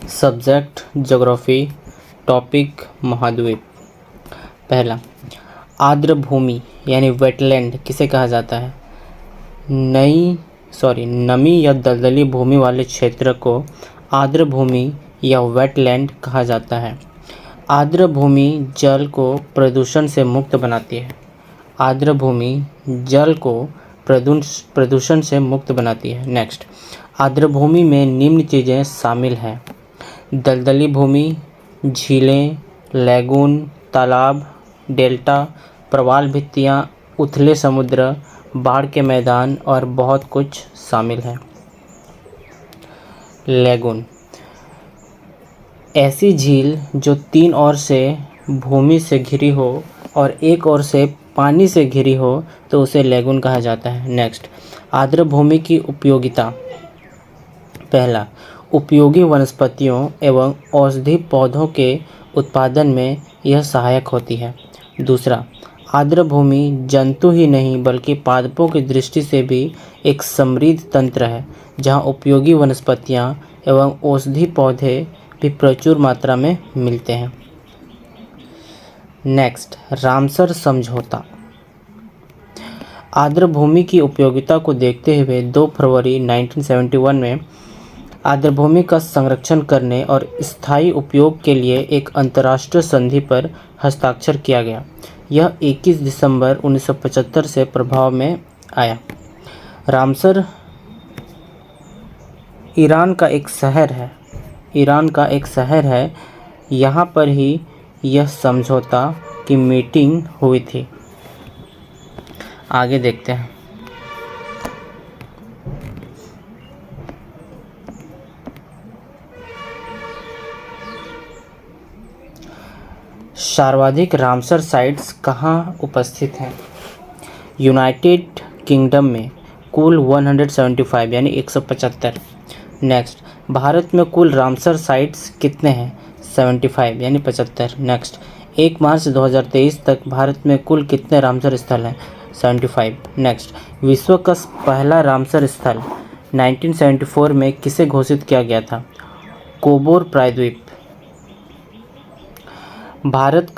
Subject geography, topic महाद्वीप। पहला, आर्द्र भूमि यानी वेटलैंड किसे कहा जाता है? नमी या दलदली भूमि वाले क्षेत्र को आर्द्र भूमि या वेटलैंड कहा जाता है। आर्द्र भूमि जल को प्रदूषण से मुक्त बनाती है। आर्द्र भूमि जल को प्रदूषण से मुक्त बनाती है। नेक्स्ट, आर्द्र भूमि में निम्न चीज़ें शामिल हैं: दलदली भूमि, झीलें, लैगून, तालाब, डेल्टा, प्रवाल भित्तियाँ, उथले समुद्र, बाढ़ के मैदान और बहुत कुछ शामिल है। लैगून, ऐसी झील जो तीन ओर से भूमि से घिरी हो और एक ओर से पानी से घिरी हो तो उसे लैगून कहा जाता है। नेक्स्ट, आर्द्र भूमि की उपयोगिता। पहला, उपयोगी वनस्पतियों एवं औषधि पौधों के उत्पादन में यह सहायक होती है। दूसरा, आर्द्र भूमि जंतु ही नहीं बल्कि पादपों की दृष्टि से भी एक समृद्ध तंत्र है, जहाँ उपयोगी वनस्पतियाँ एवं औषधि पौधे भी प्रचुर मात्रा में मिलते हैं। नेक्स्ट, रामसर समझौता। आर्द्र भूमि की उपयोगिता को देखते हुए 2 फरवरी 1971 में आर्द्र भूमि का संरक्षण करने और स्थायी उपयोग के लिए एक अंतर्राष्ट्रीय संधि पर हस्ताक्षर किया गया। यह 21 दिसंबर 1975 से प्रभाव में आया। रामसर ईरान का एक शहर है। यहाँ पर ही यह समझौता की मीटिंग हुई थी। आगे देखते हैं। सर्वाधिक रामसर साइट्स कहाँ उपस्थित हैं? यूनाइटेड किंगडम में कुल 175 यानी 175। नेक्स्ट, भारत में कुल रामसर साइट्स कितने हैं? 75 यानी 75। नेक्स्ट, 1 मार्च 2023 तक भारत में कुल कितने रामसर स्थल हैं? 75। नेक्स्ट, विश्व का पहला रामसर स्थल 1974 में किसे घोषित किया गया था? कोबोर प्रायद्वीप। भारत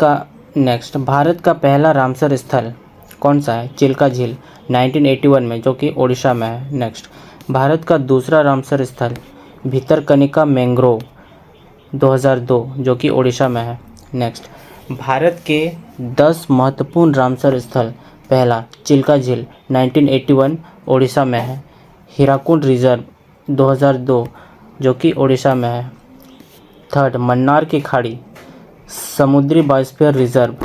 का पहला रामसर स्थल कौन सा है? चिल्का झील 1981 में, जो कि ओडिशा में है। नेक्स्ट, भारत का दूसरा रामसर स्थल भितरकनिका मैंग्रोव 2002, जो कि ओडिशा में है। नेक्स्ट, भारत के 10 महत्वपूर्ण रामसर स्थल। पहला, चिल्का झील 1981 ओडिशा में है। हीराकुंड रिजर्व 2002, जो कि ओडिशा में है। थर्ड, मन्नार की खाड़ी समुद्री बायोस्फीयर रिजर्व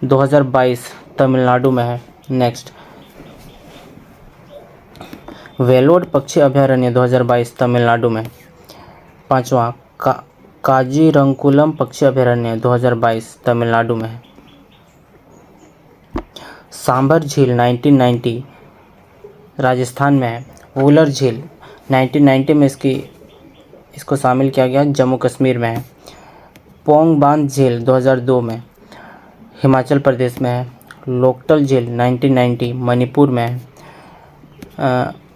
2022 तमिलनाडु में है। नेक्स्ट, वेलोड पक्षी अभयारण्य 2022 तमिलनाडु में। पांचवा, काजीरंगकुलम पक्षी अभयारण्य 2022 तमिलनाडु में है। सांभर झील 1990 राजस्थान में है। वुलर झील 1990 में इसको शामिल किया गया, जम्मू कश्मीर में है। पोंग बांध झील 2002 में हिमाचल प्रदेश में है। लोकटल झील 1990 मणिपुर में है।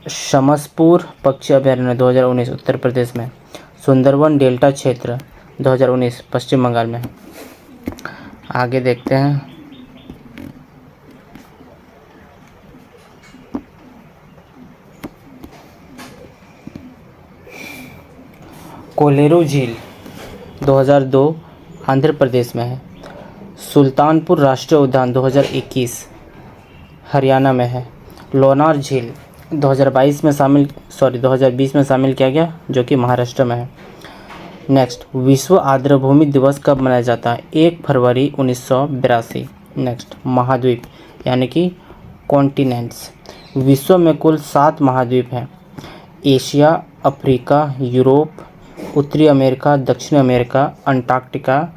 शमसपुर पक्षी अभयारण्य 2019 उत्तर प्रदेश में। सुंदरवन डेल्टा क्षेत्र 2019 पश्चिम बंगाल में है। आगे देखते हैं। कोलेरू झील 2002 आंध्र प्रदेश में है। सुल्तानपुर राष्ट्रीय उद्यान 2021 हरियाणा में है। लोनार झील 2020 में शामिल किया गया, जो कि महाराष्ट्र में है। नेक्स्ट, विश्व आर्द्र भूमि दिवस कब मनाया जाता है? 1 फरवरी 1982। नेक्स्ट, महाद्वीप यानी कि कॉन्टिनेंट्स। विश्व में कुल 7 महाद्वीप हैं। एशिया, अफ्रीका, यूरोप, उत्तरी अमेरिका, दक्षिण अमेरिका, अंटार्कटिका,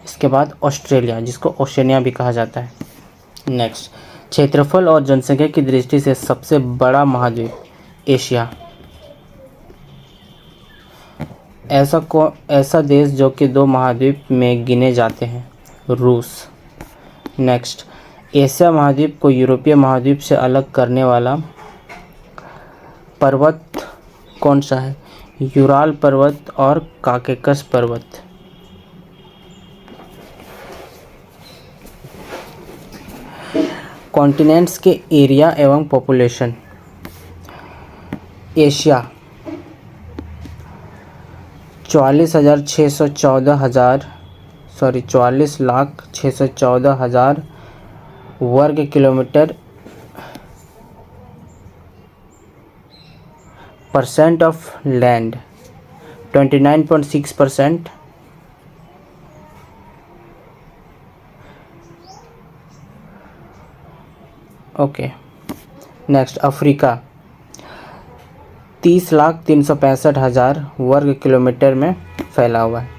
इसके बाद ऑस्ट्रेलिया, जिसको ओशनिया भी कहा जाता है। नेक्स्ट, क्षेत्रफल और जनसंख्या की दृष्टि से सबसे बड़ा महाद्वीप एशिया। ऐसा देश जो कि 2 महाद्वीप में गिने जाते हैं, रूस। नेक्स्ट, एशिया महाद्वीप को यूरोपीय महाद्वीप से अलग करने वाला पर्वत कौन सा है? यूराल पर्वत और काकेकस पर्वत। कॉन्टिनेंट्स के एरिया एवं पॉपुलेशन। एशिया 44,614,000 वर्ग kilometre. Percent of land 29.6%। Okay, next Africa 30,365,000 वर्ग किलोमीटर में फैला हुआ है।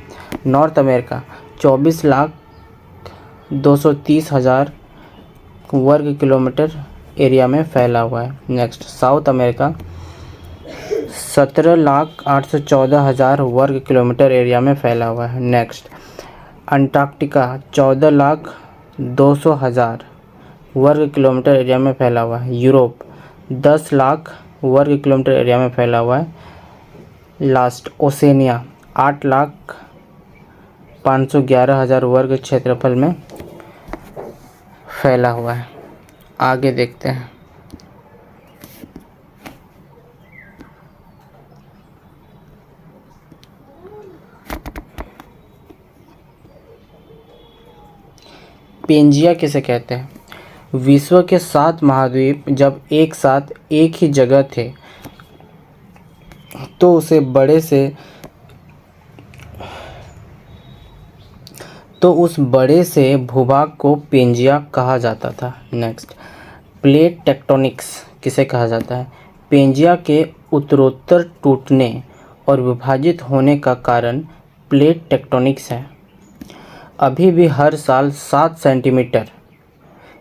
नॉर्थ अमेरिका 24,230,000 वर्ग किलोमीटर एरिया में फैला हुआ है। नेक्स्ट साउथ अमेरिका 17,814,000 वर्ग किलोमीटर एरिया में फैला हुआ है। नेक्स्ट अंटार्कटिका 14,200,000 वर्ग किलोमीटर एरिया में फैला हुआ है। यूरोप 10 लाख वर्ग किलोमीटर एरिया में फैला हुआ है। लास्ट ओसेनिया 8,511,000 वर्ग क्षेत्रफल में फैला हुआ है। आगे देखते हैं। पेंजिया किसे कहते हैं? विश्व के 7 महाद्वीप जब एक साथ एक ही जगह थे तो उस बड़े से भूभाग को पेंजिया कहा जाता था। नेक्स्ट प्लेट टेक्टोनिक्स किसे कहा जाता है? पेंजिया के उत्तरोत्तर टूटने और विभाजित होने का कारण प्लेट टेक्टोनिक्स है। अभी भी हर साल 7 सेंटीमीटर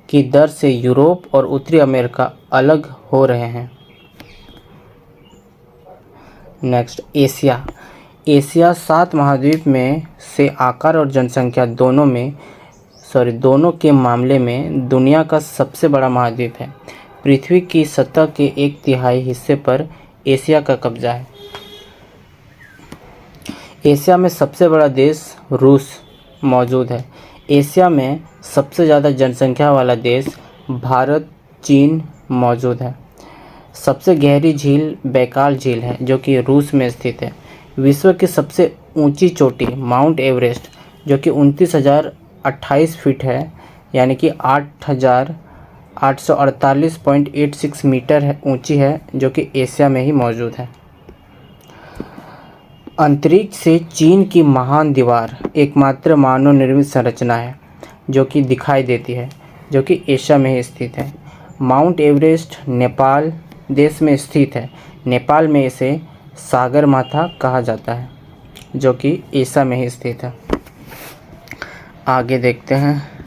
की दर से यूरोप और उत्तरी अमेरिका अलग हो रहे हैं। नेक्स्ट एशिया 7 महाद्वीप में से आकार और जनसंख्या दोनों के मामले में दुनिया का सबसे बड़ा महाद्वीप है। पृथ्वी की सतह के 1/3 हिस्से पर एशिया का कब्जा है। एशिया में सबसे बड़ा देश रूस मौजूद है। एशिया में सबसे ज़्यादा जनसंख्या वाला देश भारत चीन मौजूद है। सबसे गहरी झील बैकाल झील है जो कि रूस में स्थित है। विश्व की सबसे ऊंची चोटी माउंट एवरेस्ट जो कि 29,028 फीट है, यानी कि 8,848.86 मीटर है ऊंची है, जो कि एशिया में ही मौजूद है। अंतरिक्ष से चीन की महान दीवार एकमात्र मानव निर्मित संरचना है जो कि दिखाई देती है, जो कि एशिया में ही स्थित है। माउंट एवरेस्ट नेपाल देश में स्थित है। नेपाल में इसे सागरमाथा कहा जाता है जो कि एशिया में ही स्थित है। आगे देखते हैं।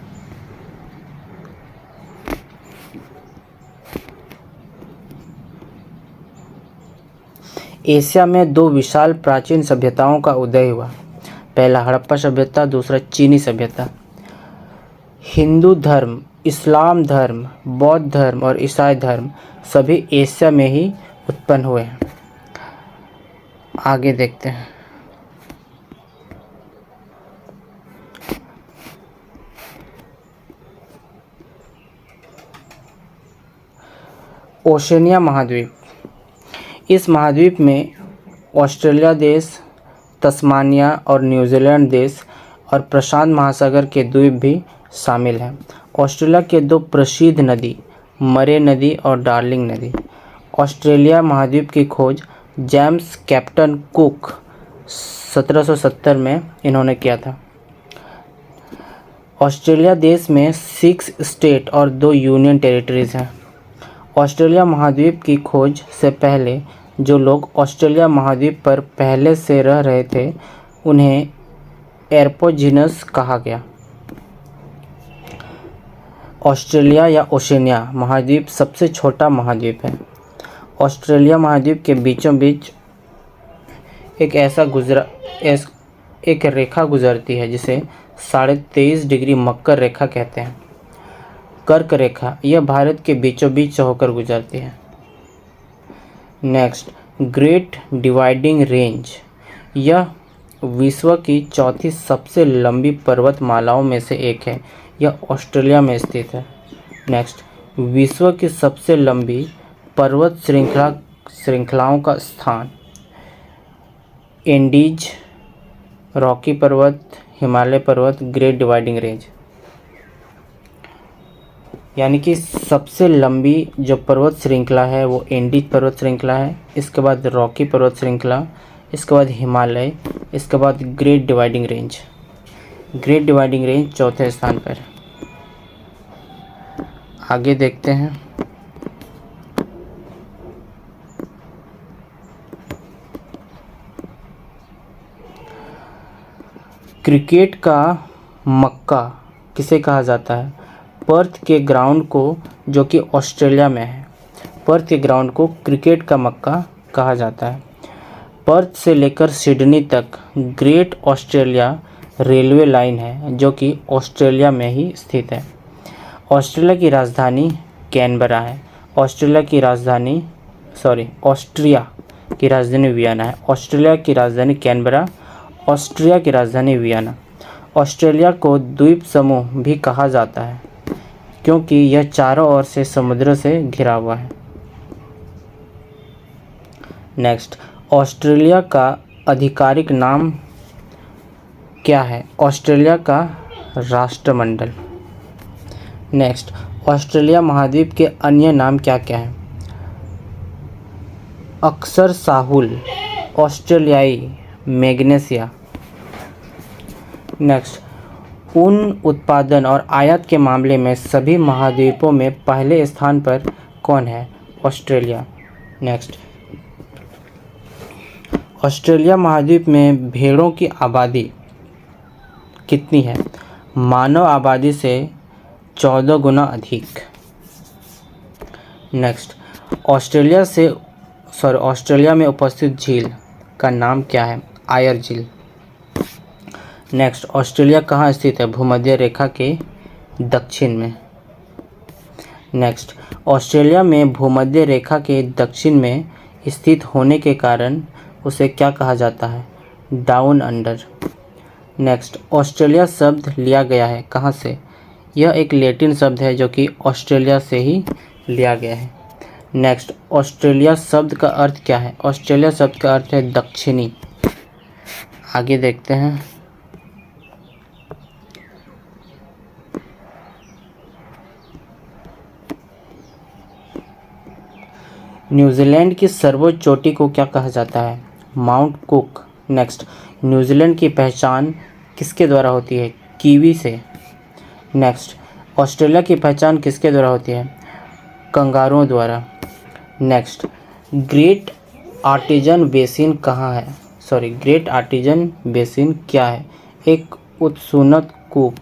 एशिया में 2 विशाल प्राचीन सभ्यताओं का उदय हुआ। पहला हड़प्पा सभ्यता, दूसरा चीनी सभ्यता। हिंदू धर्म, इस्लाम धर्म, बौद्ध धर्म और ईसाई धर्म सभी एशिया में ही उत्पन्न हुए हैं। आगे देखते हैं। ओशनिया महाद्वीप। इस महाद्वीप में ऑस्ट्रेलिया देश, तस्मानिया और न्यूजीलैंड देश और प्रशांत महासागर के द्वीप भी शामिल हैं। ऑस्ट्रेलिया के 2 प्रसिद्ध नदी मरे नदी और डार्लिंग नदी। ऑस्ट्रेलिया महाद्वीप की खोज जेम्स कैप्टन कुक 1770 में इन्होंने किया था। ऑस्ट्रेलिया देश में 6 स्टेट और 2 यूनियन टेरिटरीज हैं। ऑस्ट्रेलिया महाद्वीप की खोज से पहले जो लोग ऑस्ट्रेलिया महाद्वीप पर पहले से रह रहे थे उन्हें एर्पोजिनस कहा गया। ऑस्ट्रेलिया या ओशनिया महाद्वीप सबसे छोटा महाद्वीप है। ऑस्ट्रेलिया महाद्वीप के बीचों बीच एक रेखा गुजरती है जिसे 23.5 डिग्री मकर रेखा कहते हैं। कर्क रेखा यह भारत के बीचों बीच से होकर गुजरती है। नेक्स्ट ग्रेट डिवाइडिंग रेंज, यह विश्व की चौथी सबसे लंबी पर्वतमालाओं में से एक है। यह ऑस्ट्रेलिया में स्थित है। नेक्स्ट, विश्व की सबसे लंबी पर्वत श्रृंखलाओं का स्थान। एंडीज, रॉकी पर्वत, हिमालय पर्वत, ग्रेट डिवाइडिंग रेंज। यानी कि सबसे लंबी जो पर्वत श्रृंखला है वो एंडीज पर्वत श्रृंखला है, इसके बाद रॉकी पर्वत श्रृंखला, इसके बाद हिमालय, इसके बाद great dividing range. Great dividing range चौथे स्थान पर है। आगे देखते हैं। क्रिकेट का मक्का किसे कहा जाता है? पर्थ के ग्राउंड को, जो कि ऑस्ट्रेलिया में है, पर्थ के ग्राउंड को क्रिकेट का मक्का कहा जाता है। पर्थ से लेकर सिडनी तक ग्रेट ऑस्ट्रेलिया रेलवे लाइन है, जो कि ऑस्ट्रेलिया में ही स्थित है। ऑस्ट्रिया की राजधानी वियना है। ऑस्ट्रिया की राजधानी वियना है। ऑस्ट्रेलिया की राजधानी कैनबरा, ऑस्ट्रिया की राजधानी वियना। ऑस्ट्रेलिया को द्वीप समूह भी कहा जाता है क्योंकि यह चारों ओर से समुद्र से घिरा हुआ है। नेक्स्ट, ऑस्ट्रेलिया का आधिकारिक नाम क्या है? ऑस्ट्रेलिया का राष्ट्रमंडल। नेक्स्ट, ऑस्ट्रेलिया महाद्वीप के अन्य नाम क्या क्या हैं? अक्सर साहुल, ऑस्ट्रेलियाई, मैग्नेसिया। नेक्स्ट, ऊन उत्पादन और आयात के मामले में सभी महाद्वीपों में पहले स्थान पर कौन है? ऑस्ट्रेलिया। नेक्स्ट, ऑस्ट्रेलिया महाद्वीप में भेड़ों की आबादी कितनी है? मानव आबादी से 14 गुना अधिक। नेक्स्ट, ऑस्ट्रेलिया में उपस्थित झील का नाम क्या है? आयर झील। नेक्स्ट, ऑस्ट्रेलिया कहाँ स्थित है? भूमध्य रेखा के दक्षिण में। नेक्स्ट, ऑस्ट्रेलिया में भूमध्य रेखा के दक्षिण में स्थित होने के कारण उसे क्या कहा जाता है? Down under. नेक्स्ट, ऑस्ट्रेलिया शब्द लिया गया है कहाँ से? यह एक लैटिन शब्द है जो कि ऑस्ट्रेलिया से ही लिया गया है। नेक्स्ट, ऑस्ट्रेलिया शब्द का अर्थ क्या है? ऑस्ट्रेलिया शब्द का अर्थ है दक्षिणी। आगे देखते हैं। न्यूजीलैंड की सर्वोच्च चोटी को क्या कहा जाता है? Mount cook. नेक्स्ट, न्यूजीलैंड की पहचान किसके द्वारा होती है? कीवी से। नेक्स्ट, ऑस्ट्रेलिया की पहचान किसके द्वारा होती है? कंगारुओं द्वारा। नेक्स्ट, ग्रेट आर्टिजन बेसिन कहाँ है? ग्रेट आर्टिजन बेसिन क्या है? एक उत्सुनत कूप।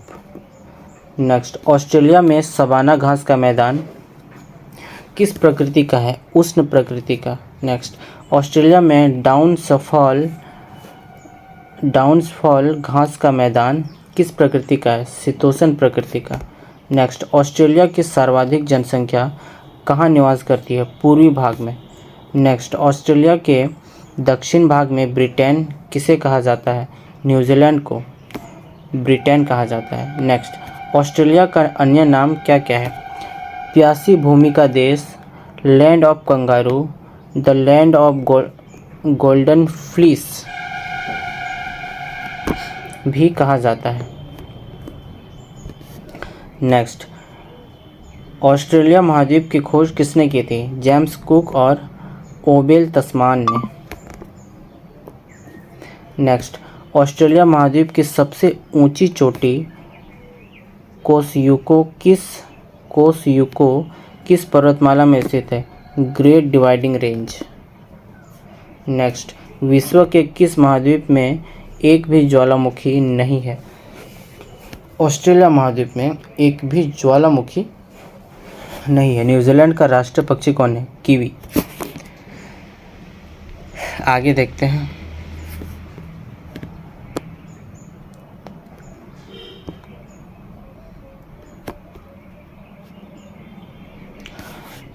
नेक्स्ट, ऑस्ट्रेलिया में सवाना घास का मैदान किस प्रकृति का है? उष्ण प्रकृति का। नेक्स्ट, ऑस्ट्रेलिया में डाउन्सफॉल घास का मैदान किस प्रकृति का है? शीतोष्ण प्रकृति का। नेक्स्ट, ऑस्ट्रेलिया की सर्वाधिक जनसंख्या कहाँ निवास करती है? पूर्वी भाग में। नेक्स्ट, ऑस्ट्रेलिया के दक्षिण भाग में ब्रिटेन किसे कहा जाता है? न्यूजीलैंड को ब्रिटेन कहा जाता है। नेक्स्ट, ऑस्ट्रेलिया का अन्य नाम क्या क्या है? प्यासी भूमि का देश, land of kangaroo, the land of golden fleece भी कहा जाता है। नेक्स्ट, ऑस्ट्रेलिया महाद्वीप की खोज किसने की थी? जेम्स कुक और ओबेल तस्मान ने। नेक्स्ट, ऑस्ट्रेलिया महाद्वीप की सबसे ऊंची चोटी कोसयुको किस पर्वतमाला में स्थित है? Great dividing range. नेक्स्ट, विश्व के किस महाद्वीप में एक भी ज्वालामुखी नहीं है? ऑस्ट्रेलिया महाद्वीप में एक भी ज्वालामुखी नहीं है। न्यूजीलैंड का राष्ट्रीय पक्षी कौन है? कीवी। आगे देखते हैं।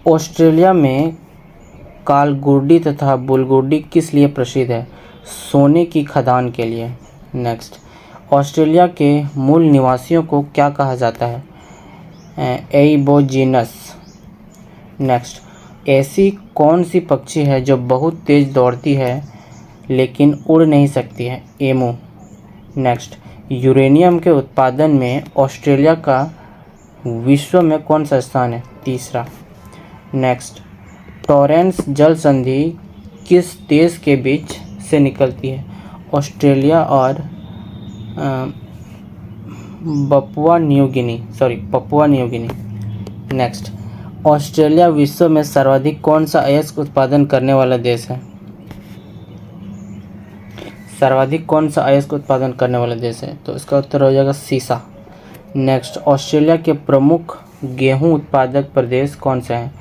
ऑस्ट्रेलिया में कालगुडी तथा बुलगुडी किस लिए प्रसिद्ध है? सोने की खदान के लिए। नेक्स्ट, ऑस्ट्रेलिया के मूल निवासियों को क्या कहा जाता है? एबोजिनस। नेक्स्ट, ऐसी कौन सी पक्षी है जो बहुत तेज दौड़ती है लेकिन उड़ नहीं सकती है? एमू। नेक्स्ट, यूरेनियम के उत्पादन में ऑस्ट्रेलिया का विश्व में कौन सा स्थान है? तीसरा। नेक्स्ट, टॉरेंस जल संधि किस देश के बीच से निकलती है? ऑस्ट्रेलिया और Papua New Guinea. Next, Australia विश्व में सर्वाधिक कौन सा अयस्क उत्पादन करने वाला देश है? तो इसका उत्तर हो जाएगा सीसा। नेक्स्ट, ऑस्ट्रेलिया के प्रमुख गेहूं उत्पादक प्रदेश कौन से हैं?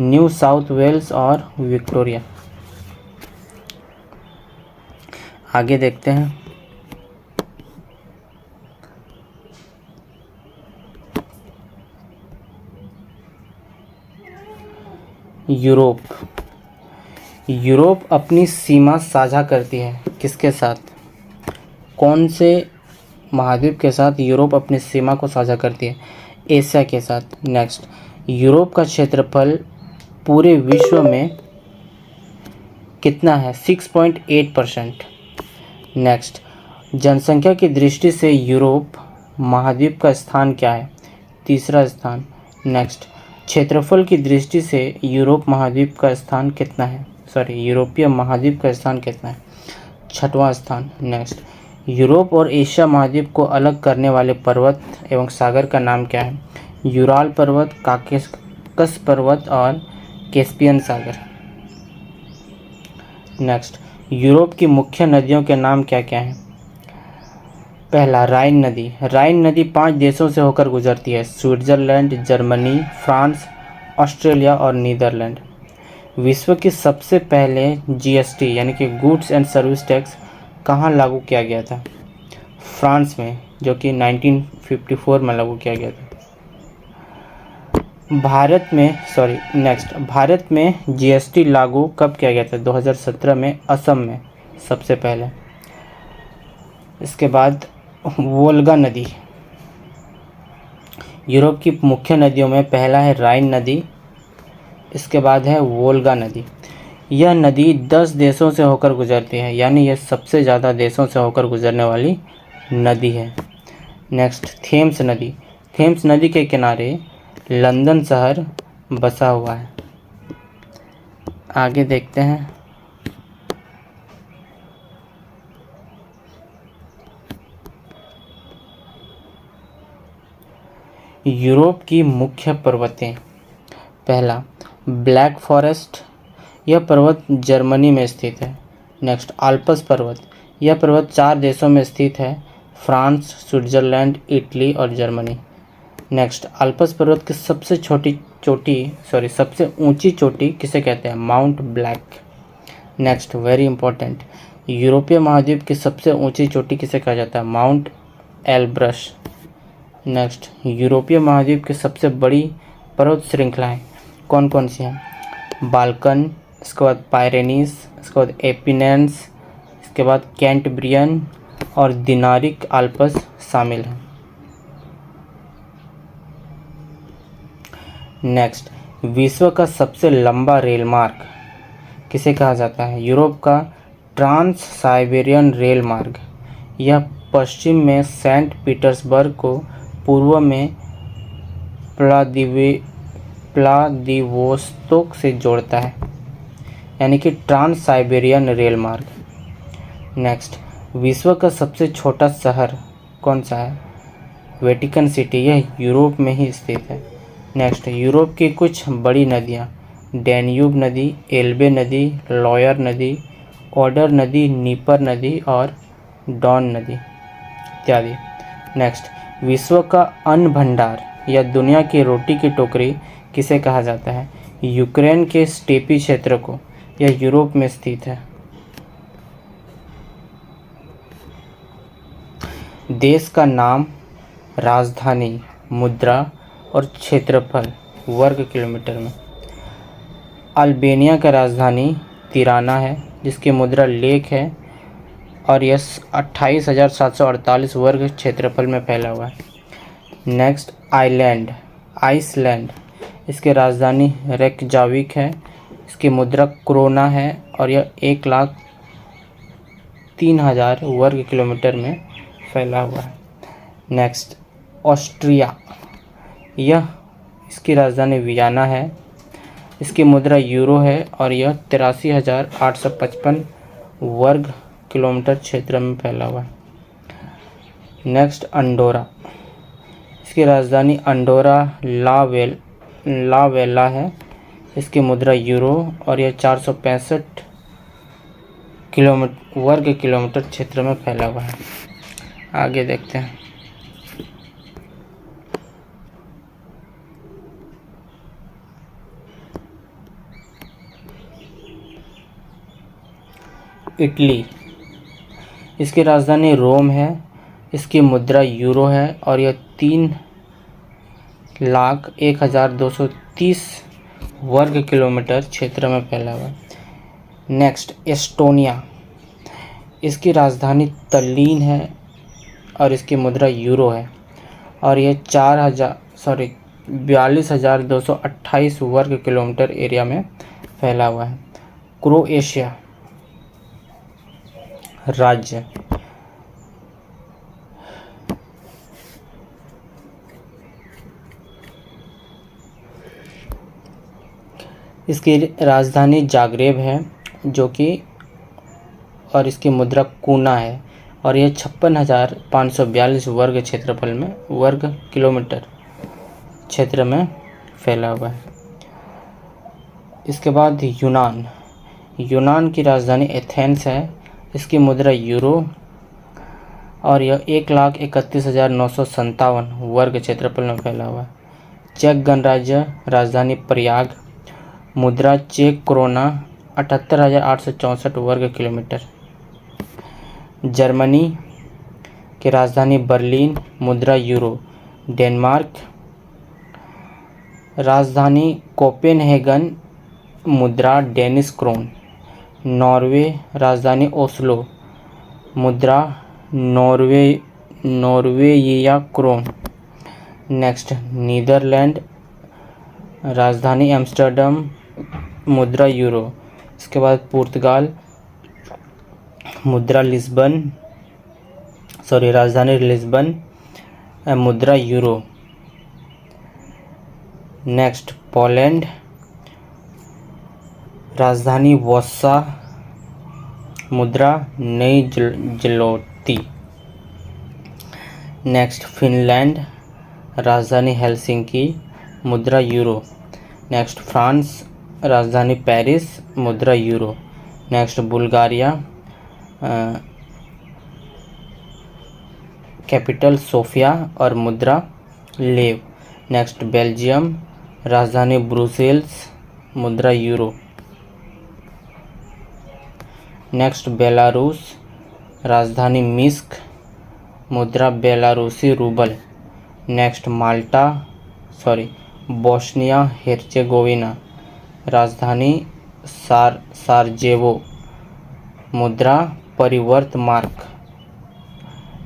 न्यू साउथ वेल्स और विक्टोरिया। आगे देखते हैं। यूरोप अपनी सीमा साझा करती है किसके साथ? कौन से महाद्वीप के साथ यूरोप अपनी सीमा को साझा करती है? एशिया के साथ। नेक्स्ट, यूरोप का क्षेत्रफल पूरे विश्व में कितना है? 6.8%। नेक्स्ट, जनसंख्या की दृष्टि से यूरोप महाद्वीप का स्थान क्या है? तीसरा स्थान। नेक्स्ट, क्षेत्रफल की दृष्टि से यूरोपीय महाद्वीप का स्थान कितना है? छठवां स्थान। नेक्स्ट, यूरोप और एशिया महाद्वीप को अलग करने वाले पर्वत एवं सागर का नाम क्या है? यूराल पर्वत, काकेशस पर्वत और कैस्पियन सागर। नेक्स्ट, यूरोप की मुख्य नदियों के नाम क्या क्या हैं? पहला, राइन नदी 5 देशों से होकर गुजरती है: स्विट्जरलैंड, जर्मनी, फ्रांस, ऑस्ट्रेलिया और नीदरलैंड। विश्व की सबसे पहले जीएसटी यानी कि गुड्स एंड सर्विस टैक्स कहाँ लागू किया गया था? फ्रांस में, जो कि 1954 में लागू किया गया था। भारत में जीएसटी लागू कब किया गया था? 2017 में असम में सबसे पहले। इसके बाद वोल्गा नदी। यूरोप की मुख्य नदियों में पहला है राइन नदी, इसके बाद है वोल्गा नदी। यह नदी 10 देशों से होकर गुजरती है, यानी यह सबसे ज़्यादा देशों से होकर गुजरने वाली नदी है। नेक्स्ट, थेम्स नदी के किनारे लंदन शहर बसा हुआ है। आगे देखते हैं। यूरोप की मुख्य पर्वतें। पहला, ब्लैक फॉरेस्ट, यह पर्वत जर्मनी में स्थित है। नेक्स्ट, आल्प्स पर्वत, यह पर्वत 4 देशों में स्थित है: फ्रांस, स्विट्जरलैंड, इटली और जर्मनी। नेक्स्ट, आल्प्स पर्वत की सबसे ऊंची चोटी किसे कहते हैं? Mount black. Next, very important, यूरोपीय महाद्वीप की सबसे ऊंची चोटी किसे कहा जाता है? Mount Elbrus. नेक्स्ट, यूरोपीय महाद्वीप की सबसे बड़ी पर्वत श्रृंखलाएं कौन कौन सी हैं? बाल्कन, इसके बाद पायरेनीज, इसके बाद एपिनेंस, इसके बाद कैंटब्रियन और दिनारिक आल्प्स शामिल हैं। नेक्स्ट, विश्व का सबसे लंबा रेल मार्ग किसे कहा जाता है? यूरोप का ट्रांस साइबेरियन रेल मार्ग। यह पश्चिम में सेंट पीटर्सबर्ग को पूर्व में व्लादिवोस्तोक से जोड़ता है, यानी कि ट्रांस साइबेरियन रेल मार्ग। नेक्स्ट, विश्व का सबसे छोटा शहर कौन सा है? वेटिकन सिटी, यह यूरोप में ही स्थित है। नेक्स्ट, यूरोप की कुछ बड़ी नदियाँ: डैन्यूब नदी, एल्बे नदी, लॉयर नदी, ओडर नदी, नीपर नदी और डॉन नदी इत्यादि। नेक्स्ट, विश्व का अन्न भंडार या दुनिया की रोटी की टोकरी किसे कहा जाता है? यूक्रेन के स्टेपी क्षेत्र को, यह यूरोप में स्थित है। देश का नाम, राजधानी, मुद्रा और क्षेत्रफल वर्ग किलोमीटर में। अल्बानिया का राजधानी तिराना है, जिसकी मुद्रा लेक है और यह 28,748 वर्ग क्षेत्रफल में फैला हुआ है। नेक्स्ट आइसलैंड, इसकी राजधानी रेकजाविक है, इसकी मुद्रा क्रोना है और यह 1,03,000 वर्ग किलोमीटर में फैला हुआ है। नेक्स्ट ऑस्ट्रिया, इसकी राजधानी वियना है, इसकी मुद्रा यूरो है और यह 83,855 वर्ग किलोमीटर क्षेत्र में फैला हुआ है। नेक्स्ट अंडोरा, इसकी राजधानी अंडोरा ला वेला है, इसकी मुद्रा यूरो और यह 465 वर्ग किलोमीटर क्षेत्र में फैला हुआ है। आगे देखते हैं। इटली, इसकी राजधानी रोम है, इसकी मुद्रा यूरो है और यह 3,01,230 वर्ग किलोमीटर क्षेत्र में फैला हुआ है। नेक्स्ट एस्टोनिया, इसकी राजधानी तल्लीन है और इसकी मुद्रा यूरो है और यह 42,228 वर्ग किलोमीटर एरिया में फैला हुआ है। क्रोएशिया राज्य, इसकी राजधानी जाग्रेब है जो कि और इसकी मुद्रा कूना है और यह 56,542 वर्ग किलोमीटर क्षेत्र में फैला हुआ है। इसके बाद यूनान की राजधानी एथेंस है, इसकी मुद्रा यूरो और यह 1,31,957 वर्ग क्षेत्रफल में फैला हुआ है। चेक गणराज्य राजधानी प्रयाग, मुद्रा चेक क्रोना 78,864 वर्ग किलोमीटर। जर्मनी की राजधानी बर्लिन, मुद्रा यूरो। डेनमार्क राजधानी कोपेनहेगन, मुद्रा डेनिश क्रोन। नॉर्वे राजधानी ओस्लो, मुद्रा नॉर्वेयिया क्रोन। नेक्स्ट नीदरलैंड राजधानी एम्स्टर्डम, मुद्रा यूरो। इसके बाद पुर्तगाल राजधानी लिस्बन, मुद्रा यूरो। नेक्स्ट पोलैंड राजधानी वॉर्सा, मुद्रा नई ज़लोटी। नेक्स्ट फिनलैंड राजधानी हेलसिंकी, मुद्रा यूरो। नेक्स्ट फ्रांस राजधानी पेरिस, मुद्रा euro. Next Bulgaria capital Sophia और मुद्रा लेव। नेक्स्ट बेल्जियम राजधानी ब्रुसेल्स, मुद्रा यूरो। नेक्स्ट बेलारूस राजधानी मिन्स्क, मुद्रा बेलारूसी रूबल। नेक्स्ट बोस्निया हेर्जेगोविना राजधानी सारजेवो, मुद्रा परिवर्त मार्क।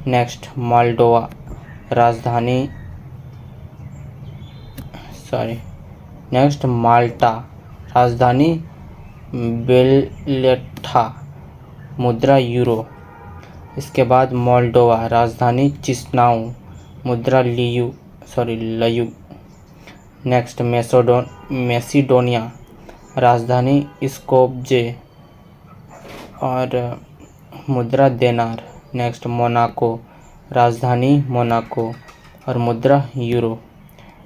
नेक्स्ट मोल्डोवा नेक्स्ट माल्टा राजधानी बेलेट्ठा, मुद्रा यूरो। इसके बाद मोल्डोवा राजधानी चिस्नाऊ, मुद्रा लयू। नेक्स्ट मैसिडोनिया राजधानी स्कोप्जे और मुद्रा देनार। नेक्स्ट मोनाको राजधानी मोनाको और मुद्रा यूरो।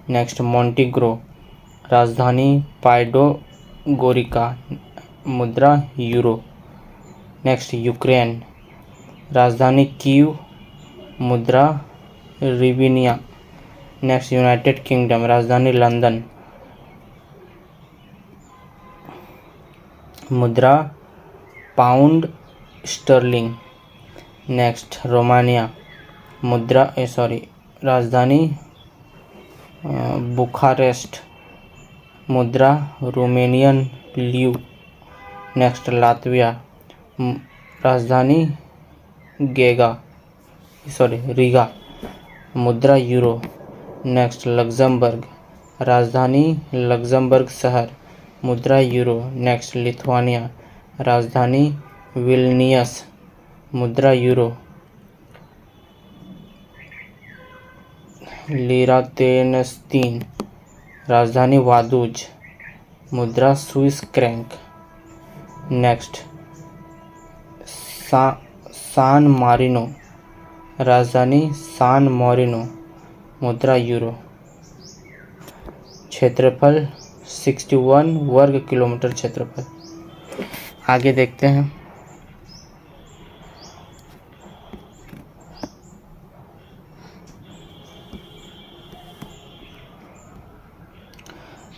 नेक्स्ट मोंटीग्रो राजधानी पाइडोगोरिका, मुद्रा यूरो। नेक्स्ट यूक्रेन राजधानी कीव, मुद्रा रिविनिया। नेक्स्ट यूनाइटेड किंगडम राजधानी लंदन, मुद्रा पाउंड स्टर्लिंग। नेक्स्ट रोमानिया राजधानी बुखारेस्ट, मुद्रा रोमेनियन ल्यू। नेक्स्ट लातविया, राजधानी रीगा, मुद्रा यूरो। नेक्स्ट लग्जमबर्ग, राजधानी लग्जमबर्ग शहर, मुद्रा यूरो। नेक्स्ट लिथुआनिया, राजधानी विल्नियस, मुद्रा यूरो। लिरातेनस्तीन, राजधानी वादूज, मुद्रा स्विस क्रैंक। नेक्स्ट सान मारिनो, राजधानी सान मोरिनो, मुद्रा यूरो। क्षेत्रफल 61 वर्ग किलोमीटर क्षेत्रफल। आगे देखते हैं।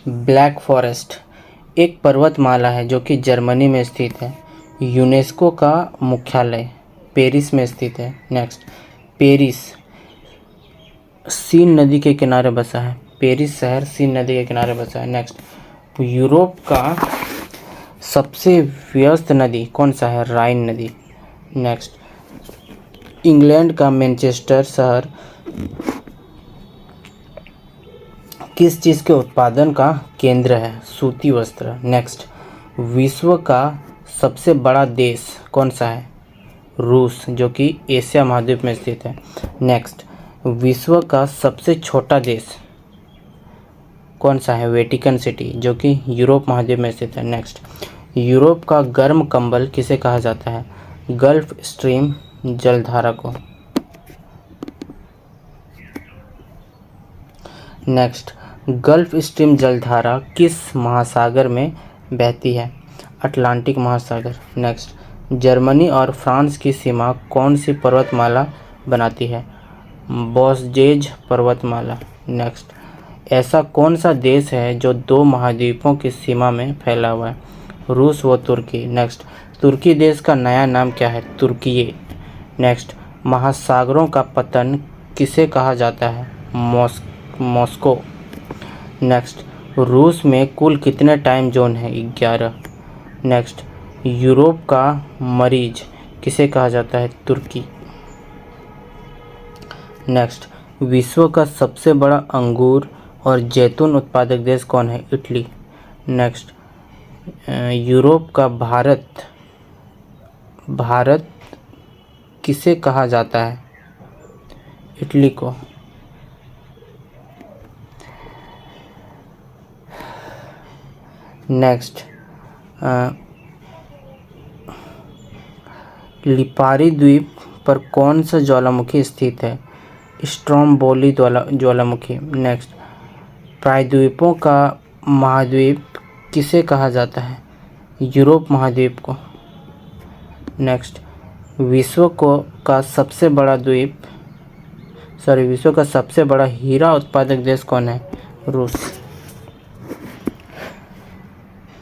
ब्लैक फॉरेस्ट एक पर्वतमाला है जो कि जर्मनी में स्थित है। यूनेस्को का मुख्यालय पेरिस में स्थित है। नेक्स्ट पेरिस सीन नदी के किनारे बसा है। पेरिस शहर सीन नदी के किनारे बसा है। नेक्स्ट यूरोप का सबसे व्यस्त नदी कौन सा है? राइन नदी। नेक्स्ट इंग्लैंड का मैनचेस्टर शहर किस चीज़ के उत्पादन का केंद्र है? सूती वस्त्र। नेक्स्ट विश्व का सबसे बड़ा देश कौन सा है? रूस, जो कि एशिया महाद्वीप में स्थित है। नेक्स्ट विश्व का सबसे छोटा देश कौन सा है? वेटिकन सिटी, जो कि यूरोप महाद्वीप में स्थित है। नेक्स्ट यूरोप का गर्म कंबल किसे कहा जाता है? गल्फ स्ट्रीम जलधारा को। नेक्स्ट गल्फ स्ट्रीम जलधारा किस महासागर में बहती है? अटलांटिक महासागर। नेक्स्ट जर्मनी और फ्रांस की सीमा कौन सी पर्वतमाला बनाती है? बॉसजेज पर्वतमाला। नेक्स्ट ऐसा कौन सा देश है जो 2 महाद्वीपों की सीमा में फैला हुआ है? रूस व तुर्की। नेक्स्ट तुर्की देश का नया नाम क्या है? तुर्कीये। नेक्स्ट महासागरों का पतन किसे कहा जाता है? मॉस्को। नेक्स्ट रूस में कुल कितने टाइम जोन है? 11। नेक्स्ट यूरोप का मरीज किसे कहा जाता है? तुर्की। नेक्स्ट विश्व का सबसे बड़ा अंगूर और जैतून उत्पादक देश कौन है? इटली। नेक्स्ट यूरोप का भारत किसे कहा जाता है? इटली को। नेक्स्ट लिपारी द्वीप पर कौन सा ज्वालामुखी स्थित है? स्ट्रोम्बोली ज्वालामुखी। नेक्स्ट प्रायद्वीपों का महाद्वीप किसे कहा जाता है? यूरोप महाद्वीप को। नेक्स्ट विश्व का सबसे बड़ा हीरा उत्पादक देश कौन है? रूस।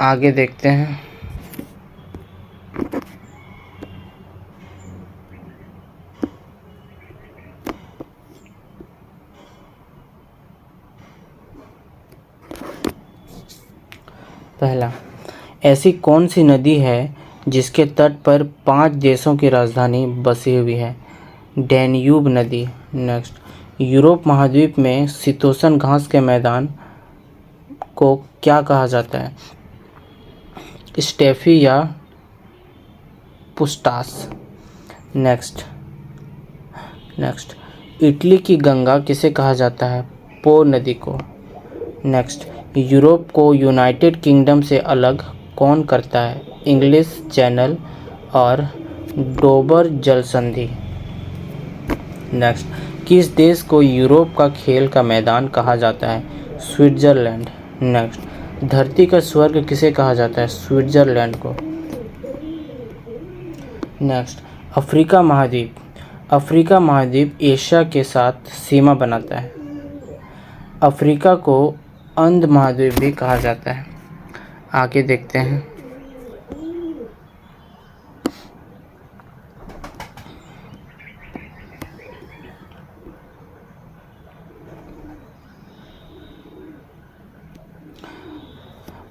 आगे देखते हैं। पहला, ऐसी कौन सी नदी है जिसके तट पर 5 देशों की राजधानी बसी हुई है? डैन्यूब नदी। नेक्स्ट यूरोप महाद्वीप में शीतोष्ण घास के मैदान को क्या कहा जाता है? स्टेफी या पुस्टास। नेक्स्ट इटली की गंगा किसे कहा जाता है? पो नदी को। नेक्स्ट यूरोप को यूनाइटेड किंगडम से अलग कौन करता है? इंग्लिश चैनल और डोबर जल संधि। नेक्स्ट किस देश को यूरोप का खेल का मैदान कहा जाता है? स्विट्जरलैंड। नेक्स्ट धरती का स्वर्ग किसे कहा जाता है? स्विट्जरलैंड को। नेक्स्ट अफ्रीका महाद्वीप एशिया के साथ सीमा बनाता है। अफ्रीका को अंध महाद्वीप भी कहा जाता है। आगे देखते हैं।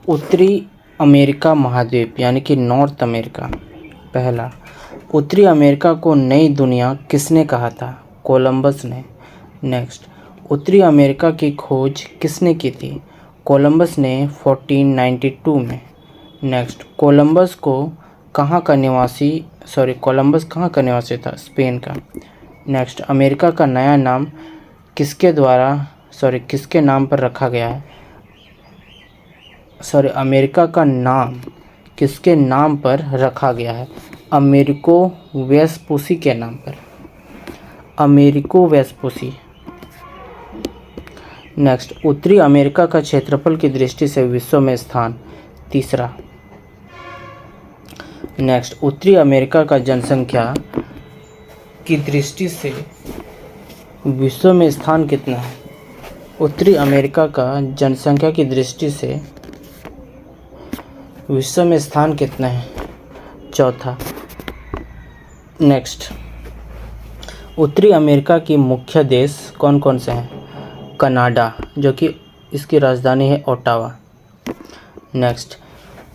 उत्तरी अमेरिका महाद्वीप यानी कि नॉर्थ अमेरिका। पहला, उत्तरी अमेरिका को नई दुनिया किसने कहा था? कोलंबस ने। नेक्स्ट, उत्तरी अमेरिका की खोज किसने की थी? कोलंबस ने 1492 में। नेक्स्ट, कोलंबस कहाँ का निवासी था? स्पेन का। नेक्स्ट, अमेरिका का नया नाम किसके नाम पर रखा गया है? अमेरिका का नाम किसके नाम पर रखा गया है? अमेरिको वेस्पुसी के नाम पर। अमेरिको वेस्पुसी। नेक्स्ट, उत्तरी अमेरिका का क्षेत्रफल की दृष्टि से विश्व में स्थान। तीसरा। नेक्स्ट, उत्तरी अमेरिका का जनसंख्या की दृष्टि से विश्व में स्थान कितना है? उत्तरी अमेरिका का जनसंख्या की दृष्टि से विश्व में स्थान कितना है? चौथा। नेक्स्ट, उत्तरी अमेरिका की मुख्य देश कौन कौन से हैं? कनाडा, जो कि इसकी राजधानी है ओटावा। नेक्स्ट,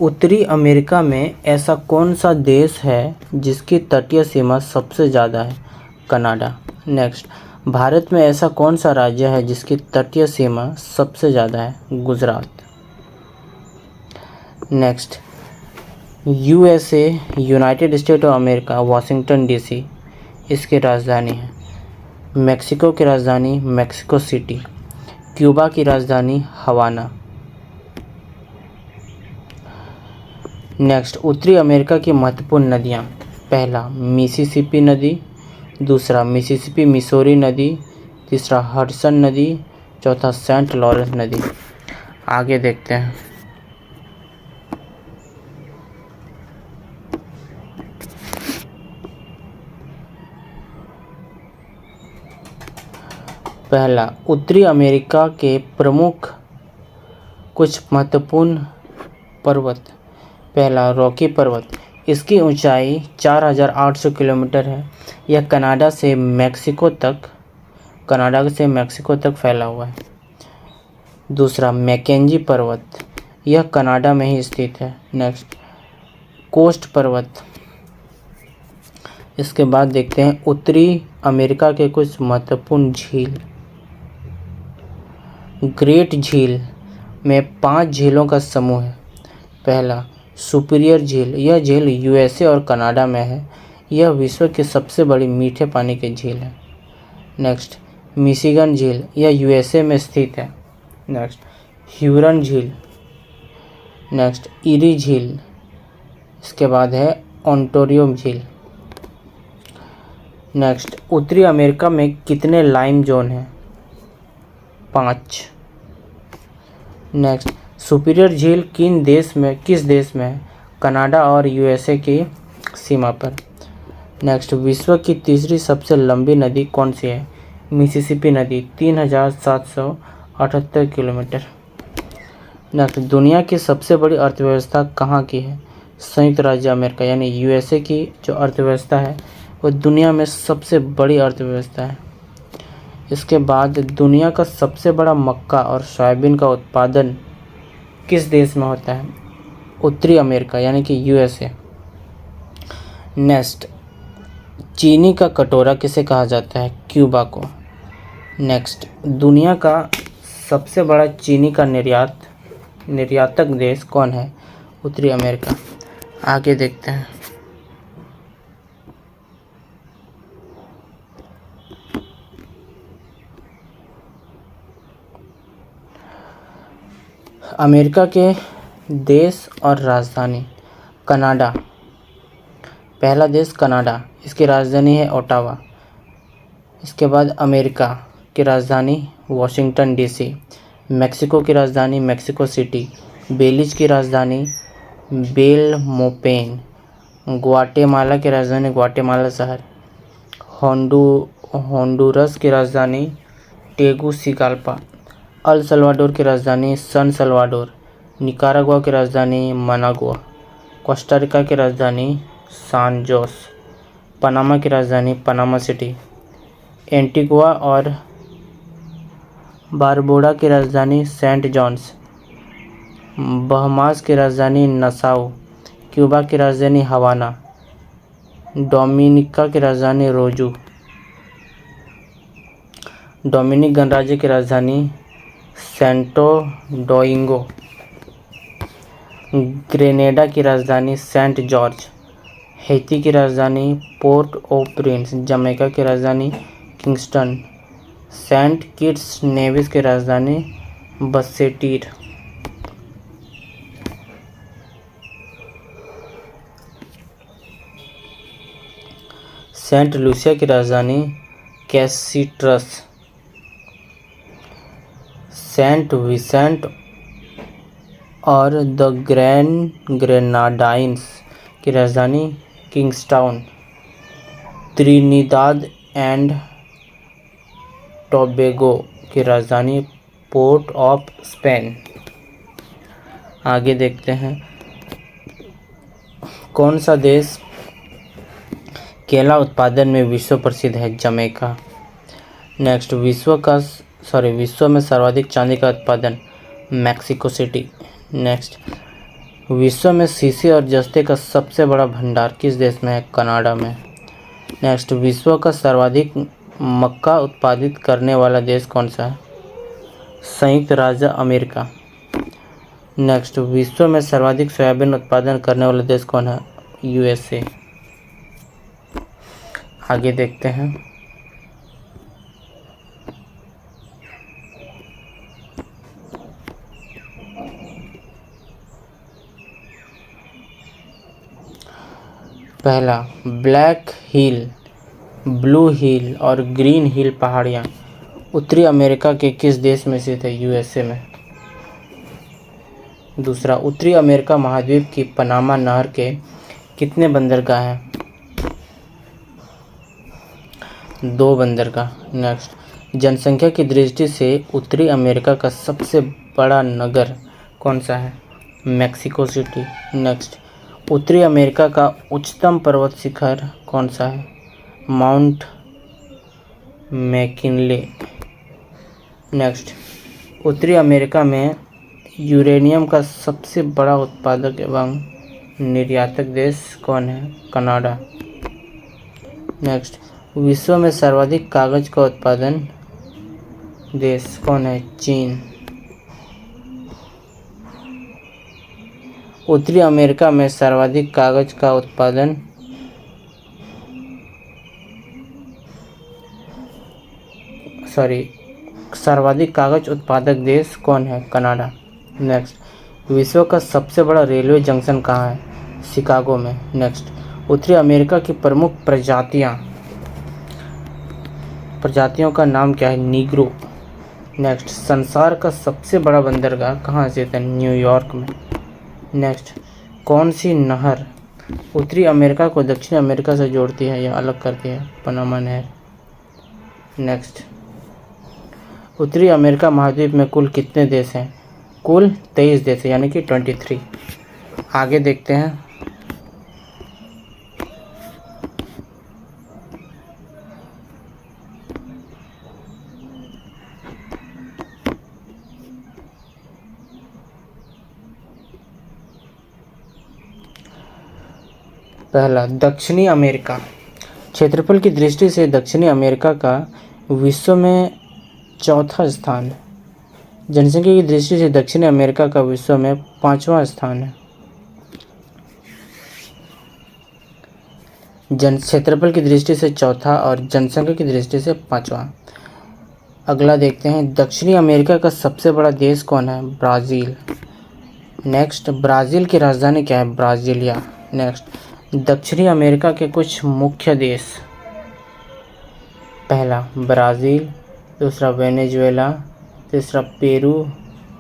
उत्तरी अमेरिका में ऐसा कौन सा देश है जिसकी तटीय सीमा सबसे ज़्यादा है? कनाडा। नेक्स्ट, भारत में ऐसा कौन सा राज्य है जिसकी तटीय सीमा सबसे ज़्यादा है? Gujarat. Next, USA United state of America Washington DC इसकी राजधानी है। मेक्सिको की राजधानी मेक्सिको सिटी। क्यूबा की राजधानी हवाना। नेक्स्ट, उत्तरी अमेरिका की महत्वपूर्ण नदियाँ। पहला, मिसिसिपी नदी। दूसरा, मिसिसिपी मिसौरी नदी। तीसरा, हडसन नदी। चौथा, सेंट लॉरेंस नदी। आगे देखते हैं। पहला, उत्तरी अमेरिका के प्रमुख कुछ महत्वपूर्ण पर्वत। पहला, रॉकी पर्वत। इसकी ऊंचाई 4800 किलोमीटर है। यह कनाडा से मैक्सिको तक फैला हुआ है। दूसरा, मैकेंजी पर्वत। यह कनाडा में ही स्थित है। नेक्स्ट, कोस्ट पर्वत। इसके बाद देखते हैं उत्तरी अमेरिका के कुछ महत्वपूर्ण झील। ग्रेट झील में 5 झीलों का समूह है। पहला, सुपीरियर झील। यह झील यूएसए और कनाडा में है। यह विश्व की सबसे बड़ी मीठे पानी की झील है। नेक्स्ट, मिशिगन झील। यह यूएसए में स्थित है। नेक्स्ट, ह्यूरन झील। नेक्स्ट, इरी झील। इसके बाद है ओंटारियो झील। नेक्स्ट, उत्तरी अमेरिका में कितने लाइम जोन हैं? 5। नेक्स्ट, सुपीरियर झील किस देश में है? कनाडा और यूएसए की सीमा पर। नेक्स्ट, विश्व की तीसरी सबसे लंबी नदी कौन सी है? मिसिसिपी नदी 3778 किलोमीटर। नेक्स्ट, दुनिया की सबसे बड़ी अर्थव्यवस्था कहाँ की है? संयुक्त राज्य अमेरिका यानी यूएसए की जो अर्थव्यवस्था है वो दुनिया में सबसे बड़ी अर्थव्यवस्था है। इसके बाद दुनिया का सबसे बड़ा मक्का और सोयाबीन का उत्पादन किस देश में होता है? उत्तरी अमेरिका यानी कि यूएसए। नेक्स्ट, चीनी का कटोरा किसे कहा जाता है? क्यूबा को। नेक्स्ट, दुनिया का सबसे बड़ा चीनी का निर्यातक देश कौन है? उत्तरी अमेरिका। आगे देखते हैं। अमेरिका के देश और राजधानी। कनाडा। पहला देश कनाडा, इसकी राजधानी है ओटावा। इसके बाद अमेरिका की राजधानी वाशिंगटन डीसी। मेक्सिको की राजधानी मेक्सिको सिटी। बेलीज की राजधानी बेलमोपेन। ग्वाटेमाला की राजधानी ग्वाटेमाला शहर। होंडुरस की राजधानी टेगुसिगाल्पा। अल सल्वाडोर की राजधानी सन सल्वाडोर। निकारागुआ की राजधानी मनागुआ। कोस्टा रिका की राजधानी सान जोस। पनामा की राजधानी पनामा सिटी। एंटीगुआ और बारबुडा की राजधानी सेंट जॉन्स। बहमास की राजधानी नसाउ, क्यूबा की राजधानी हवाना, डोमिनिका की राजधानी रोजू, डोमिनिक गणराज्य की राजधानी सैंटो डोइंगो, ग्रेनेडा की राजधानी सेंट जॉर्ज, हैती की राजधानी पोर्ट ओ प्रिंस, जमैका की राजधानी किंगस्टन, सेंट किट्स नेविस की राजधानी बसेटीर, सेंट लूसिया की राजधानी कैसिट्रस, सेंट विसेंट और द ग्रेनाडाइंस की राजधानी किंग्सटाउन, त्रिनिदाद एंड टोबैगो की राजधानी पोर्ट ऑफ स्पेन। आगे देखते हैं कौन सा देश केला उत्पादन में विश्व प्रसिद्ध है? जमैका। नेक्स्ट, विश्व में सर्वाधिक चांदी का उत्पादन? Mexico city. नेक्स्ट, विश्व में शीशे और जस्ते का सबसे बड़ा भंडार किस देश में है? कनाडा में। नेक्स्ट, विश्व का सर्वाधिक मक्का उत्पादित करने वाला देश कौन सा है? संयुक्त राज्य अमेरिका। नेक्स्ट, विश्व में सर्वाधिक सोयाबीन उत्पादन करने वाला देश कौन है? यूएसए। आगे देखते हैं पहला, ब्लैक हिल, ब्लू हिल और ग्रीन हिल पहाड़ियाँ उत्तरी अमेरिका के किस देश में स्थित है? यूएसए में। दूसरा, उत्तरी अमेरिका महाद्वीप की पनामा नहर के कितने बंदरगाह हैं? 2 बंदरगाह। नेक्स्ट, जनसंख्या की दृष्टि से उत्तरी अमेरिका का सबसे बड़ा नगर कौन सा है? Mexico city. नेक्स्ट, उत्तरी अमेरिका का उच्चतम पर्वत शिखर कौन सा है? Mount McKinley. नेक्स्ट, उत्तरी अमेरिका में यूरेनियम का सबसे बड़ा उत्पादक एवं निर्यातक देश कौन है? कनाडा। नेक्स्ट, विश्व में सर्वाधिक कागज का उत्पादन देश कौन है? चीन। उत्तरी अमेरिका में सर्वाधिक कागज का उत्पादन सर्वाधिक कागज उत्पादक देश कौन है? कनाडा। नेक्स्ट, विश्व का सबसे बड़ा रेलवे जंक्शन कहाँ है? शिकागो में। नेक्स्ट, उत्तरी अमेरिका की प्रमुख प्रजातियों का नाम क्या है? नीग्रो। नेक्स्ट, संसार का सबसे बड़ा बंदरगाह कहाँ स्थित है? न्यूयॉर्क में। नेक्स्ट, कौन सी नहर उत्तरी अमेरिका को दक्षिण अमेरिका से जोड़ती है या अलग करती है? पनामा नहर। नेक्स्ट, उत्तरी अमेरिका महाद्वीप में कुल कितने देश हैं? कुल 23 देश है, यानी कि 23। आगे देखते हैं पहला, दक्षिणी अमेरिका। क्षेत्रफल की दृष्टि से दक्षिणी अमेरिका का विश्व में चौथा स्थान है। जनसंख्या की दृष्टि से दक्षिणी अमेरिका का विश्व में 5वां स्थान है। क्षेत्रफल की दृष्टि से चौथा और जनसंख्या की दृष्टि से 5वां। अगला देखते हैं, दक्षिणी अमेरिका का सबसे बड़ा देश कौन है? ब्राज़ील। नेक्स्ट, ब्राज़ील की राजधानी क्या है? ब्राज़ीलिया। नेक्स्ट, दक्षिणी अमेरिका के कुछ मुख्य देश। पहला, ब्राज़ील। दूसरा, वेनेजुएला। तीसरा, पेरू।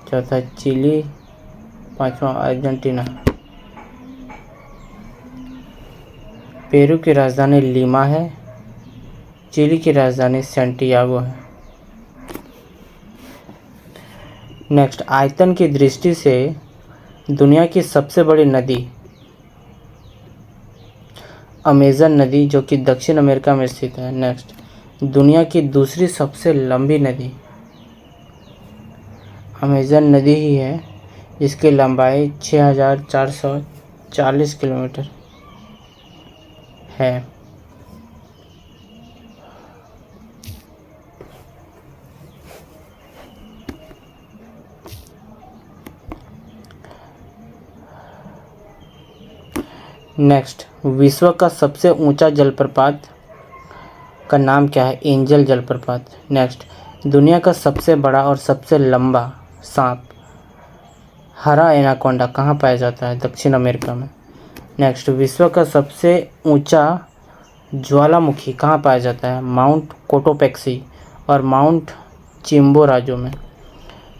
चौथा, चिली। 5वां, अर्जेंटीना। पेरू की राजधानी लीमा है। चिली की राजधानी सैंटियागो है। नेक्स्ट, आयतन की दृष्टि से दुनिया की सबसे बड़ी नदी अमेज़न नदी, जो कि दक्षिण अमेरिका में स्थित है। नेक्स्ट, दुनिया की दूसरी सबसे लंबी नदी अमेज़न नदी ही है, जिसकी लंबाई 6440 किलोमीटर है। नेक्स्ट, विश्व का सबसे ऊंचा जलप्रपात का नाम क्या है? एंजल जलप्रपात। नेक्स्ट, दुनिया का सबसे बड़ा और सबसे लंबा सांप हरा एनाकोंडा कहाँ पाया जाता है? दक्षिण अमेरिका में। नेक्स्ट, विश्व का सबसे ऊंचा ज्वालामुखी कहाँ पाया जाता है? माउंट कोटोपेक्सी और माउंट चिम्बोराजो में।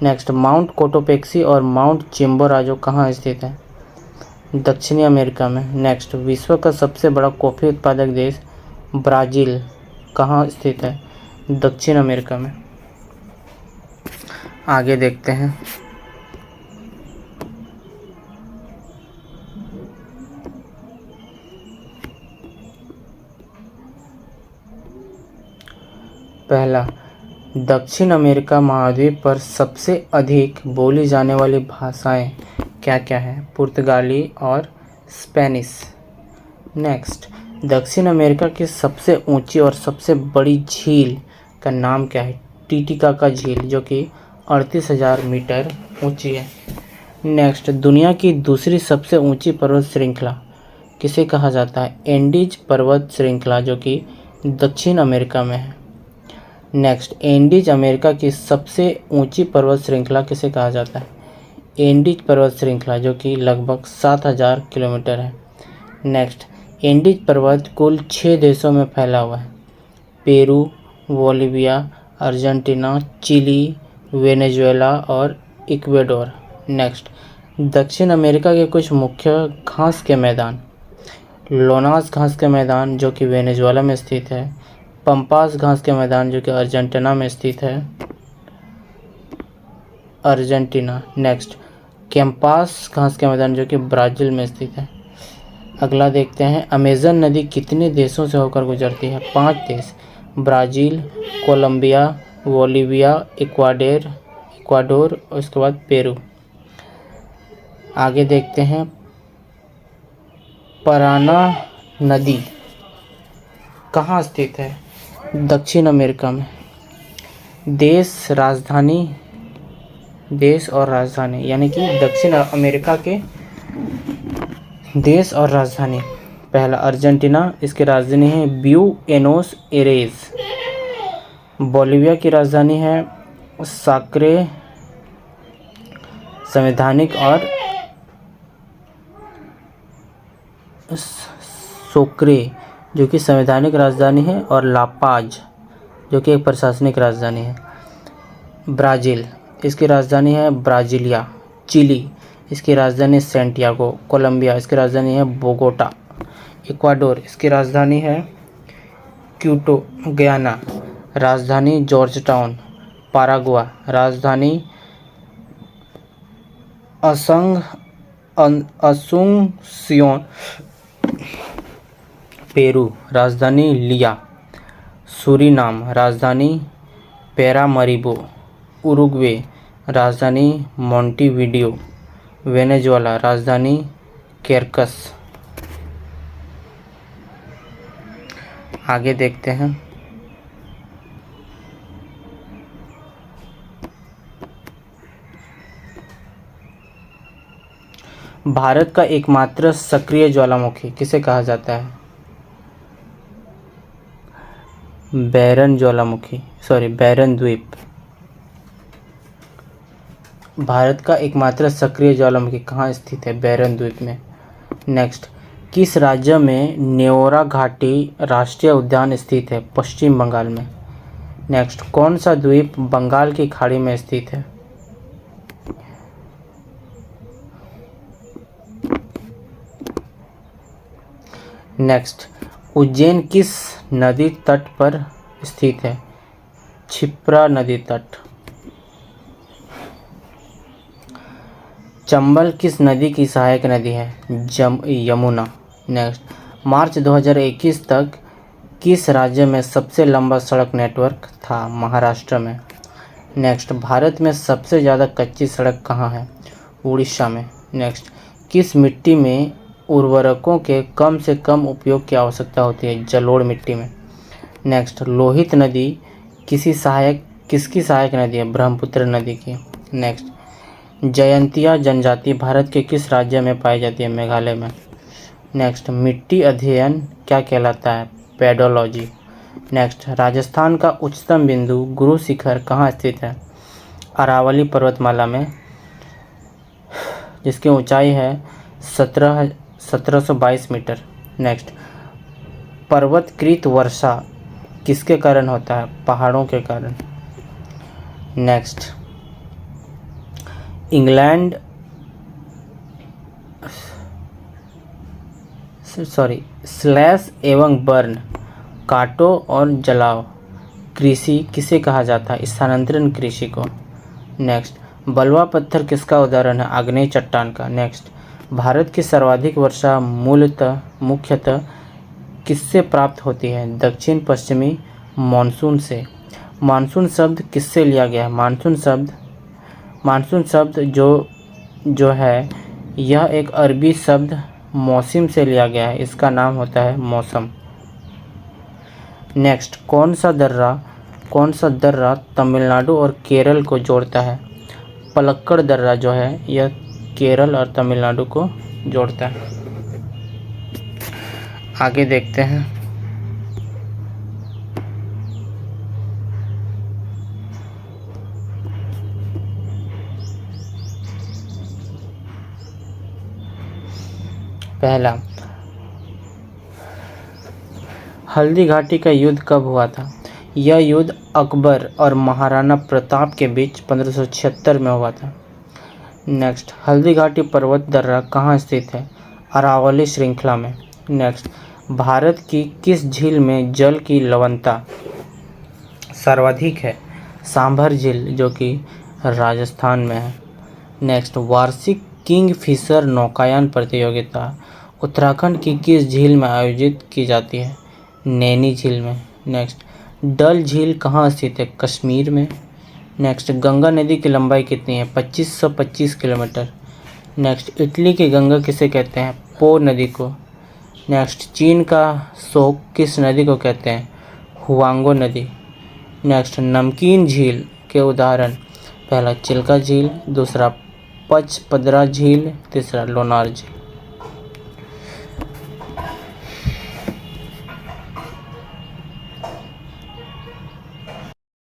नेक्स्ट, माउंट कोटोपेक्सी और माउंट चिम्बोराजो कहाँ स्थित है? दक्षिणी अमेरिका में। नेक्स्ट, विश्व का सबसे बड़ा कॉफ़ी उत्पादक देश ब्राज़ील कहाँ स्थित है? दक्षिण अमेरिका में। आगे देखते हैं। पहला, दक्षिण अमेरिका महाद्वीप पर सबसे अधिक बोली जाने वाली भाषाएं क्या क्या हैं? पुर्तगाली और स्पेनिश। नेक्स्ट, दक्षिण अमेरिका की सबसे ऊंची और सबसे बड़ी झील का नाम क्या है? टीटीकाका झील, जो कि 38,000 मीटर ऊंची है। नेक्स्ट, दुनिया की दूसरी सबसे ऊंची पर्वत श्रृंखला किसे कहा जाता है? एंडीज पर्वत श्रृंखला, जो कि दक्षिण अमेरिका में है। नेक्स्ट, एंडीज अमेरिका की सबसे ऊंची पर्वत श्रृंखला किसे कहा जाता है? एंडीज पर्वत श्रृंखला, जो कि लगभग 7,000 किलोमीटर है। नेक्स्ट, एंडीज पर्वत कुल 6 देशों में फैला हुआ है: Peru, Bolivia, Argentina, Chile, Venezuela और इक्वेडोर। नेक्स्ट, दक्षिण अमेरिका के कुछ मुख्य घास के मैदान: लोनास घास के मैदान, जो कि वेनेजुएला में स्थित है; पंपास घास के मैदान, जो कि अर्जेंटीना में स्थित है, अर्जेंटीना। नेक्स्ट, कैंपास घास के मैदान, जो कि ब्राज़ील में स्थित है। अगला देखते हैं, अमेज़न नदी कितने देशों से होकर गुजरती है? 5 देश: ब्राज़ील, कोलंबिया, बोलिविया, इक्वाडोर और उसके बाद पेरू। आगे देखते हैं, पराना नदी कहाँ स्थित है? दक्षिण अमेरिका में। देश और राजधानी यानी कि दक्षिण अमेरिका के देश और राजधानी: पहला, अर्जेंटीना, इसकी राजधानी है ब्यूएनोस एरेस। बोलिविया की राजधानी है साक्रे, संवैधानिक और सोक्रे, जो कि संवैधानिक राजधानी है, और लापाज, जो कि एक प्रशासनिक राजधानी है। ब्राज़ील, इसकी राजधानी है ब्राज़िलिया। चिली, इसकी राजधानी सैंटियागो। कोलंबिया, इसकी राजधानी है बोगोटा। इक्वाडोर, इसकी राजधानी है क्यूटो। गयाना, राजधानी जॉर्ज टाउन। पाराग्वा, राजधानी असुंसियोन। पेरू, राजधानी लिया। सूरीनाम, राजधानी पैरामरीबो। उरुग्वे, राजधानी मोंटेविडियो। वेनेजुएला, राजधानी कैरकस। आगे देखते हैं, भारत का एकमात्र सक्रिय ज्वालामुखी किसे कहा जाता है? बैरन द्वीप। भारत का एकमात्र सक्रिय ज्वालामुखी कहाँ स्थित है? बैरन द्वीप में। नेक्स्ट, किस राज्य में नेओरा घाटी राष्ट्रीय उद्यान स्थित है? पश्चिम बंगाल में। नेक्स्ट, कौन सा द्वीप बंगाल की खाड़ी में स्थित है? नेक्स्ट, उज्जैन किस नदी तट पर स्थित है? क्षिप्रा नदी तट। चंबल किस नदी की सहायक नदी है? यमुना। नेक्स्ट, मार्च 2021 तक किस राज्य में सबसे लंबा सड़क नेटवर्क था? महाराष्ट्र में। नेक्स्ट, भारत में सबसे ज़्यादा कच्ची सड़क कहाँ है? उड़ीसा में। नेक्स्ट, किस मिट्टी में उर्वरकों के कम से कम उपयोग की आवश्यकता होती है? जलोढ़ मिट्टी में। नेक्स्ट, लोहित नदी किसकी सहायक नदी है? ब्रह्मपुत्र नदी की। नेक्स्ट, जयंतिया जनजाति भारत के किस राज्य में पाई जाती है? मेघालय में। नेक्स्ट, मिट्टी अध्ययन क्या कहलाता है? पेडोलॉजी। नेक्स्ट, राजस्थान का उच्चतम बिंदु गुरु शिखर कहाँ स्थित है? अरावली पर्वतमाला में, जिसकी ऊंचाई है 1722 मीटर। नेक्स्ट, पर्वतकृत वर्षा किसके कारण होता है? पहाड़ों के कारण। नेक्स्ट, स्लैश एवं बर्न, काटो और जलाओ कृषि किसे कहा जाता है? स्थानांतरण कृषि को। नेक्स्ट, बलुआ पत्थर किसका उदाहरण है? आग्नेय चट्टान का। नेक्स्ट, भारत की सर्वाधिक वर्षा मुख्यतः किससे प्राप्त होती है? दक्षिण पश्चिमी मानसून से। मानसून शब्द किससे लिया गया है? मानसून शब्द जो है यह एक अरबी शब्द मौसम से लिया गया है। इसका नाम होता है मौसम। नेक्स्ट, कौन सा दर्रा तमिलनाडु और केरल को जोड़ता है? पलक्कड़ दर्रा जो है यह केरल और तमिलनाडु को जोड़ता है। आगे देखते हैं। पहला, हल्दी घाटी का युद्ध कब हुआ था? यह युद्ध अकबर और महाराणा प्रताप के बीच 1576 में हुआ था। नेक्स्ट, हल्दी घाटी पर्वत दर्रा कहाँ स्थित है? अरावली श्रृंखला में। नेक्स्ट, भारत की किस झील में जल की लवणता सर्वाधिक है? सांभर झील, जो कि राजस्थान में है। नेक्स्ट, वार्षिक किंगफिशर नौकायान प्रतियोगिता उत्तराखंड की किस झील में आयोजित की जाती है? नैनी झील में। नेक्स्ट, डल झील कहाँ स्थित है? कश्मीर में। नेक्स्ट, गंगा नदी की लंबाई कितनी है? 2525 किलोमीटर। नेक्स्ट, इटली की गंगा किसे कहते हैं? पो नदी को। नेक्स्ट, चीन का शोक किस नदी को कहते हैं? हुआंगो नदी। नेक्स्ट, नमकीन झील के उदाहरण, पहला चिल्का झील, दूसरा पचपदरा झील, तीसरा लोनार झील।